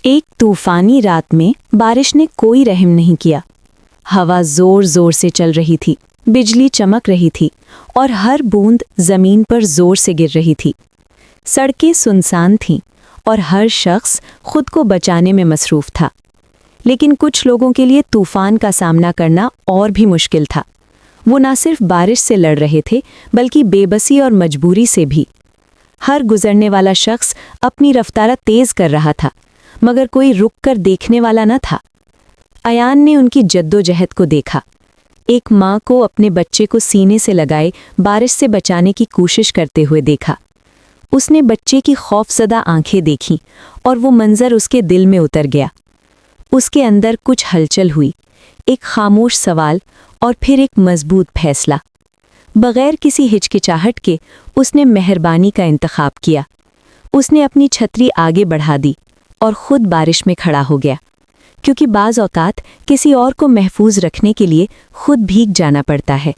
ایک طوفانی رات میں بارش نے کوئی رحم نہیں کیا۔ ہوا زور زور سے چل رہی تھی، بجلی چمک رہی تھی اور ہر بوند زمین پر زور سے گر رہی تھی۔ سڑکیں سنسان تھیں اور ہر شخص خود کو بچانے میں مصروف تھا۔ لیکن کچھ لوگوں کے لیے طوفان کا سامنا کرنا اور بھی مشکل تھا۔ وہ نہ صرف بارش سے لڑ رہے تھے بلکہ بے بسی اور مجبوری سے بھی۔ ہر گزرنے والا شخص اپنی رفتار تیز کر رہا تھا، مگر کوئی رک کر دیکھنے والا نہ تھا۔ ایان نے ان کی جدوجہد کو دیکھا۔ ایک ماں کو اپنے بچے کو سینے سے لگائے بارش سے بچانے کی کوشش کرتے ہوئے دیکھا۔ اس نے بچے کی خوفزدہ آنکھیں دیکھیں اور وہ منظر اس کے دل میں اتر گیا۔ اس کے اندر کچھ ہلچل ہوئی، ایک خاموش سوال اور پھر ایک مضبوط فیصلہ۔ بغیر کسی ہچکچاہٹ کے اس نے مہربانی کا انتخاب کیا۔ اس نے اپنی چھتری آگے بڑھا دی اور خود بارش میں کھڑا ہو گیا، کیونکہ بعض اوقات کسی اور کو محفوظ رکھنے کے لیے خود بھیگ جانا پڑتا ہے۔